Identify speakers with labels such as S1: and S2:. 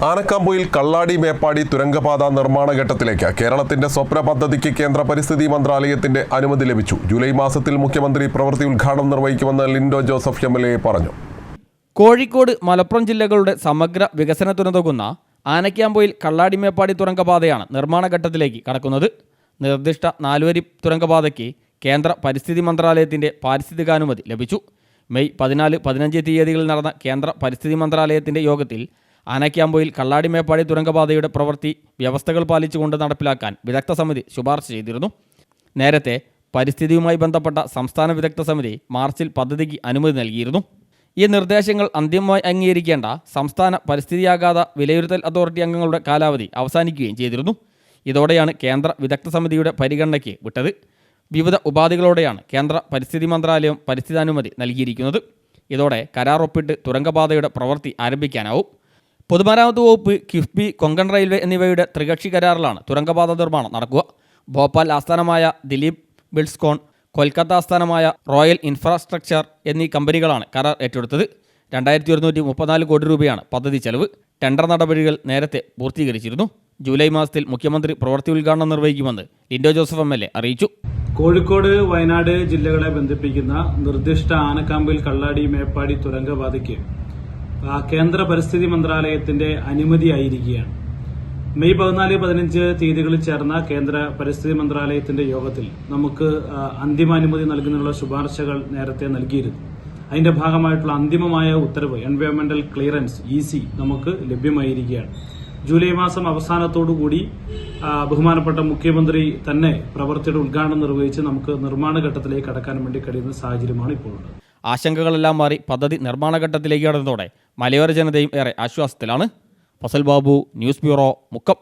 S1: ആനക്കാമ്പൊയിൽ കള്ളാടി മേപ്പാടി തുരങ്കപാത നിർമ്മാണ ഘട്ടത്തിലേക്ക് കേരളത്തിന്റെ സ്വപ്ന പദ്ധതിക്ക് കേന്ദ്ര പരിസ്ഥിതി മന്ത്രാലയത്തിന്റെ അനുമതി ലഭിച്ചു. ജൂലൈ മാസത്തിൽ മുഖ്യമന്ത്രി പ്രവൃത്തി ഉദ്ഘാടനം നിർവഹിക്കുമെന്ന് ലിൻഡോ ജോസഫ് എംഎൽഎ പറഞ്ഞു.
S2: കോഴിക്കോട്, മലപ്പുറം ജില്ലകളുടെ സമഗ്ര വികസനത്തിനുതകുന്ന ആനക്കാമ്പൊയിൽ കള്ളാടി മേപ്പാടി തുരങ്കപാതയാണ് നിർമ്മാണ ഘട്ടത്തിലേക്ക് കടക്കുന്നത്. നിർദ്ദിഷ്ട 4 വരി തുരങ്കപാതയ്ക്ക് കേന്ദ്ര പരിസ്ഥിതി മന്ത്രാലയത്തിന്റെ പാരിസ്ഥിതികാനുമതി ലഭിച്ചു. മെയ് 14-15 തീയതികളിൽ നടന്ന കേന്ദ്ര പരിസ്ഥിതി മന്ത്രാലയത്തിന്റെ യോഗത്തിൽ ആനക്കാമ്പൊയിൽ കള്ളാടി മേപ്പാടി തുരങ്കപാതയുടെ പ്രവൃത്തി വ്യവസ്ഥകൾ പാലിച്ചുകൊണ്ട് നടപ്പിലാക്കാൻ വിദഗ്ധ സമിതി ശുപാർശ ചെയ്തിരുന്നു. നേരത്തെ പരിസ്ഥിതിയുമായി ബന്ധപ്പെട്ട സംസ്ഥാന വിദഗ്ധ സമിതി മാർച്ചിൽ പദ്ധതിക്ക് അനുമതി നൽകിയിരുന്നു. ഈ നിർദ്ദേശങ്ങൾ അന്തിമമായി അംഗീകരിക്കേണ്ട സംസ്ഥാന പരിസ്ഥിതിയാഘാത വിലയിരുത്തൽ അതോറിറ്റി അംഗങ്ങളുടെ കാലാവധി അവസാനിക്കുകയും ചെയ്തിരുന്നു. ഇതോടെയാണ് കേന്ദ്ര വിദഗ്ധ സമിതിയുടെ പരിഗണനയ്ക്ക് വിട്ടത്. വിവിധ ഉപാധികളോടെയാണ് കേന്ദ്ര പരിസ്ഥിതി മന്ത്രാലയം പരിസ്ഥിതാനുമതി നൽകിയിരിക്കുന്നത്. ഇതോടെ കരാർ ഒപ്പിട്ട് തുരങ്കപാതയുടെ പ്രവൃത്തി ആരംഭിക്കാനാവും. പൊതുമരാമത്ത് വകുപ്പ്, കിഫ്ബി, കൊങ്കൺ റെയിൽവേ എന്നിവയുടെ ത്രികക്ഷി കരാറിലാണ് തുരങ്കപാത നിർമ്മാണം നടക്കുക. ഭോപ്പാൽ ആസ്ഥാനമായ ദിലീപ് ബിൽഡ്സ്കോൺ, കൊൽക്കത്ത ആസ്ഥാനമായ റോയൽ ഇൻഫ്രാസ്ട്രക്ചർ എന്നീ കമ്പനികളാണ് കരാർ ഏറ്റെടുത്തത്. 2134 കോടി രൂപയാണ് പദ്ധതി ചെലവ്. ടെൻഡർ നടപടികൾ നേരത്തെ പൂർത്തീകരിച്ചിരുന്നു. ജൂലൈ മാസത്തിൽ മുഖ്യമന്ത്രി പ്രവൃത്തി ഉദ്ഘാടനം നിർവഹിക്കുമെന്ന് ലിൻഡോ ജോസഫ് എംഎൽഎ അറിയിച്ചു.
S3: കോഴിക്കോട്, വയനാട് ജില്ലകളെ ബന്ധിപ്പിക്കുന്ന നിർദ്ദിഷ്ട ആനക്കാമ്പൊയിൽ കള്ളാടി മേപ്പാടി തുരങ്കപാതയ്ക്ക് കേന്ദ്ര പരിസ്ഥിതി മന്ത്രാലയത്തിന്റെ അനുമതിയായിരിക്കുകയാണ്. മെയ് 14-15 തീയതികളിൽ ചേർന്ന കേന്ദ്ര പരിസ്ഥിതി മന്ത്രാലയത്തിന്റെ യോഗത്തിൽ നമുക്ക് അന്തിമാനുമതി നൽകുന്നതിനുള്ള ശുപാർശകൾ നേരത്തെ നൽകിയിരുന്നു. അതിന്റെ ഭാഗമായിട്ടുള്ള അന്തിമമായ ഉത്തരവ് എൻവയോൺമെന്റൽ ക്ലിയറൻസ് EC നമുക്ക് ലഭ്യമായിരിക്കുകയാണ്. ജൂലൈ മാസം അവസാനത്തോടുകൂടി ബഹുമാനപ്പെട്ട മുഖ്യമന്ത്രി തന്നെ പ്രവൃത്തിയുടെ ഉദ്ഘാടനം നിർവഹിച്ച് നമുക്ക് നിർമ്മാണ ഘട്ടത്തിലേക്ക് കടക്കാൻ വേണ്ടി കഴിയുന്ന സാഹചര്യമാണ് ഇപ്പോൾ ഉള്ളത്.
S2: ആശങ്കകളെല്ലാം മാറി പദ്ധതി നിർമ്മാണ ഘട്ടത്തിലേക്ക് കടന്നതോടെ മലയോര ജനതയും ഏറെ ആശ്വാസത്തിലാണ്. Fazal Babu, news bureau, Mukkam.